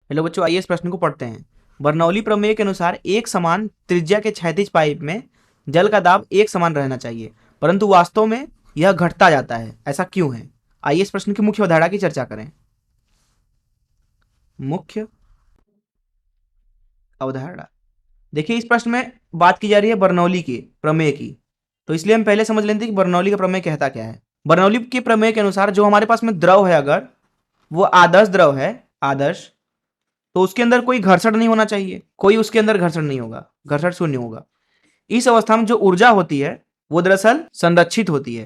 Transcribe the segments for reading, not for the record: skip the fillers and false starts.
Hello बच्चों, आइए इस प्रश्न को पढ़ते हैं। बर्नौली प्रमेय के अनुसार एक समान त्रिज्या के क्षैतिज पाइप में जल का दाब एक समान रहना चाहिए, परंतु वास्तव में यह घटता जाता है, ऐसा क्यों है? आइए इस प्रश्न की मुख्य अवधारणा की चर्चा करें। मुख्य अवधारणा देखिए, इस प्रश्न में बात की जा रही है बर्नौली के प्रमेय की, तो इसलिए हम पहले समझ लेते हैं कि बर्नौली का प्रमेय कहता क्या है। बर्नौली के प्रमेय के अनुसार जो हमारे पास में द्रव है, अगर वो आदर्श द्रव है, आदर्श, तो उसके अंदर कोई घर्षण नहीं होना चाहिए, कोई उसके अंदर घर्षण नहीं होगा, घर्षण शून्य होगा। इस अवस्था में जो ऊर्जा होती है वो दरअसल संरक्षित होती है।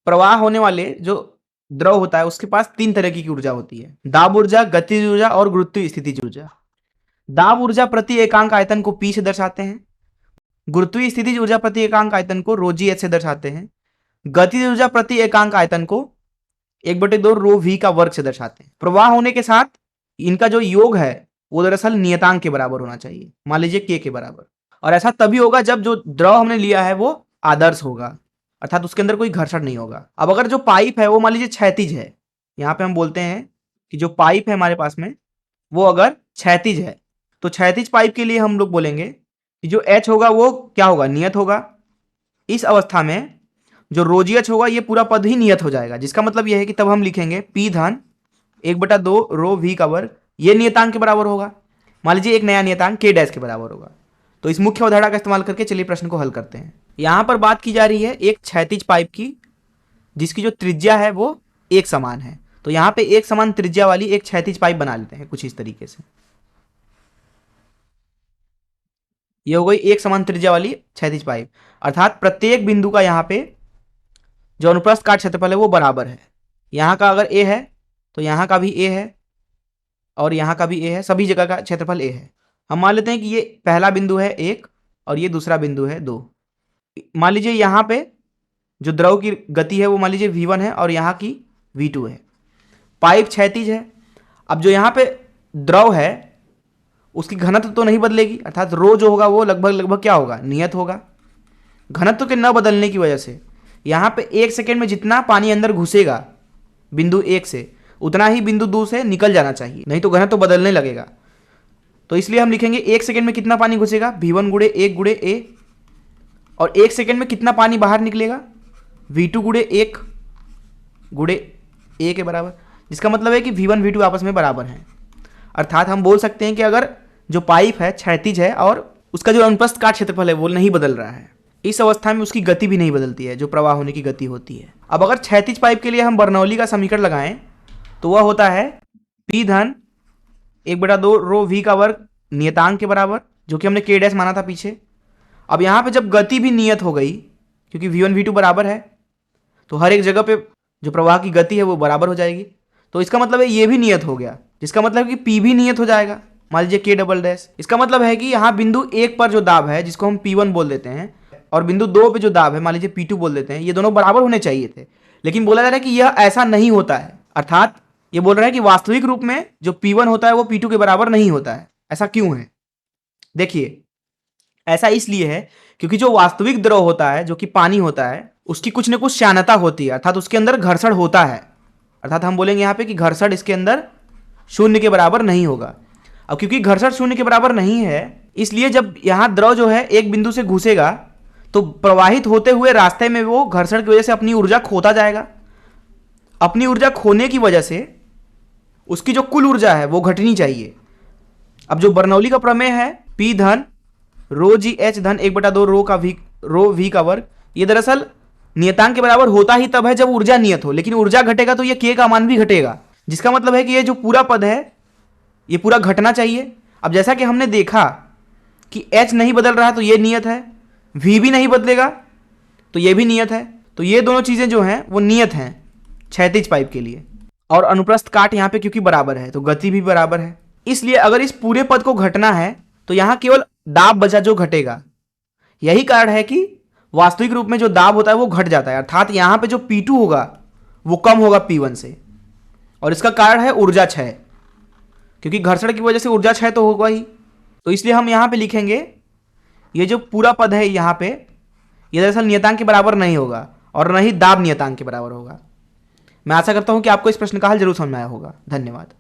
प्रवाह होने वाले जो द्रव होता है उसके पास तीन तरह की ऊर्जा होती है: दाब ऊर्जा, गतिज ऊर्जा और गुरुत्वीय स्थितिज ऊर्जा। दाब ऊर्जा प्रति एकांक आयतन को P से दर्शाते हैं, गुरुत्वीय स्थितिज ऊर्जा प्रति एकांक आयतन को ρgh से दर्शाते हैं, गतिज ऊर्जा प्रति एकांक आयतन को 1/2 ρv का वर्ग से दर्शाते हैं। प्रवाह होने के साथ इनका जो योग है वो दरअसल नियतांक के बराबर होना चाहिए, मान लीजिए k के बराबर। और ऐसा तभी होगा जब जो द्रव हमने लिया है वो आदर्श होगा, अर्थात उसके अंदर कोई घर्षण नहीं होगा। अब अगर जो पाइप है वो मान लीजिए क्षैतिज है, यहाँ पे हम बोलते हैं कि जो पाइप है हमारे पास में वो अगर क्षैतिज है, तो क्षैतिज पाइप के लिए हम लोग बोलेंगे कि जो H होगा वो क्या होगा, नियत होगा। इस अवस्था में जो ρgh होगा ये पूरा पद ही नियत हो जाएगा, जिसका मतलब यह है कि तब हम लिखेंगे P धन 1/2 ρv का वर्ग, ये नियतांक के बराबर होगा। मान लीजिए एक नया नियतांक k डैश के बराबर होगा। तो इस मुख्य अवधारणा का इस्तेमाल करके चलिए प्रश्न को हल करते हैं। यहां पर बात की जा रही है एक क्षैतिज पाइप की, जिसकी जो त्रिज्या है वो एक समान है। तो यहां पे एक समान त्रिज्या वाली एक क्षैतिज पाइप बना लेते हैं कुछ इस तरीके से। ये हो गई एक समान त्रिज्या वाली क्षैतिज पाइप, अर्थात प्रत्येक बिंदु का यहाँ पे जो अनुप्रस्थ काट क्षेत्रफल है वो बराबर है। यहाँ का अगर a है तो यहाँ का भी a है और यहाँ का भी a है, सभी जगह का क्षेत्रफल a है। हम मान लेते हैं कि ये पहला बिंदु है 1 और ये दूसरा बिंदु है 2। मान लीजिए यहाँ पे जो द्रव की गति है वो मान लीजिए v1 है और यहाँ की v2 है। पाइप क्षैतिज है। अब जो यहाँ पे द्रव है उसकी घनत्व तो नहीं बदलेगी, अर्थात रो जो होगा वो लगभग क्या होगा, नियत होगा। घनत्व के न बदलने की वजह से यहाँ पे 1 सेकेंड में जितना पानी अंदर घुसेगा बिंदु 1 से, उतना ही बिंदु 2 से निकल जाना चाहिए, नहीं तो घनत्व बदलने लगेगा। तो इसलिए हम लिखेंगे 1 सेकेंड में कितना पानी घुसेगा, v1 गुणे 1 गुणे a, और 1 सेकेंड में कितना पानी बाहर निकलेगा, v2 गुणे 1 गुणे a के बराबर, जिसका मतलब है कि v1 v2 आपस में बराबर हैं। अर्थात हम बोल सकते हैं कि अगर जो पाइप है क्षैतिज है और उसका जो अनुप्रस्थ काट क्षेत्रफल है वो नहीं बदल रहा है, इस अवस्था में उसकी गति भी नहीं बदलती है, जो प्रवाह होने की गति होती है। अब अगर क्षैतिज पाइप के लिए हम बर्नौली का समीकरण लगाएं तो वह होता है P धन 1/2 ρv का वर्ग नियतांक के बराबर, जो कि हमने k डैश माना था पीछे। अब यहाँ पे जब गति भी नियत हो गई, क्योंकि v1 v2 बराबर है, तो हर एक जगह पे जो प्रवाह की गति है वो बराबर हो जाएगी। तो इसका मतलब है ये भी नियत हो गया, जिसका मतलब है कि P भी नियत हो जाएगा, मान लीजिए k डबल डैश। इसका मतलब है कि यहाँ बिंदु 1 पर जो दाब है जिसको हम P1 बोल देते हैं, और बिंदु 2 पे जो दाब है मान लीजिए P2 बोल देते हैं, ये दोनों बराबर होने चाहिए थे। लेकिन बोला जा रहा है कि यह ऐसा नहीं होता है, अर्थात ये बोल रहा है कि वास्तविक रूप में जो P1 होता है वो P2 के बराबर नहीं होता है। ऐसा क्यों है? देखिए, ऐसा इसलिए है क्योंकि जो वास्तविक द्रव होता है, जो कि पानी होता है, उसकी कुछ न कुछ श्यानता होती है, अर्थात उसके अंदर घर्षण होता है। अर्थात हम बोलेंगे यहाँ पे कि घर्षण इसके अंदर शून्य के बराबर नहीं होगा। अब क्योंकि घर्षण शून्य के बराबर नहीं है, इसलिए जब यहाँ द्रव जो है एक बिंदु से घुसेगा तो प्रवाहित होते हुए रास्ते में वो घर्षण की वजह से अपनी ऊर्जा खोता जाएगा। अपनी ऊर्जा खोने की वजह से उसकी जो कुल ऊर्जा है वो घटनी चाहिए। अब जो बर्नौली का प्रमेय है P धन ρgh धन 1/2 रो v का वर्ग, ये दरअसल नियतांक के बराबर होता ही तब है जब ऊर्जा नियत हो, लेकिन ऊर्जा घटेगा तो ये k का मान भी घटेगा, जिसका मतलब है कि ये जो पूरा पद है ये पूरा घटना चाहिए। अब जैसा कि हमने देखा कि h नहीं बदल रहा तो ये नियत है, v भी नहीं बदलेगा तो ये भी नियत है। तो ये दोनों चीजें जो हैं वो नियत हैं क्षैतिज पाइप के लिए। और अनुप्रस्थ काट यहाँ पे क्योंकि बराबर है तो गति भी बराबर है, इसलिए अगर इस पूरे पद को घटना है तो यहाँ केवल दाब बचा जो घटेगा। यही कारण है कि वास्तविक रूप में जो दाब होता है वो घट जाता है, अर्थात यहाँ पे जो P2 होगा वो कम होगा P1 से, और इसका कारण है ऊर्जा क्षय, क्योंकि घर्षण की वजह से ऊर्जा क्षय तो होगा ही। तो इसलिए हम यहाँ पे लिखेंगे ये जो पूरा पद है यहाँ पे ये दरअसल नियतांक के बराबर नहीं होगा और न ही दाब नियतांक के बराबर होगा। मैं आशा करता हूँ कि आपको इस प्रश्न का हल जरूर समझ में आया होगा। धन्यवाद।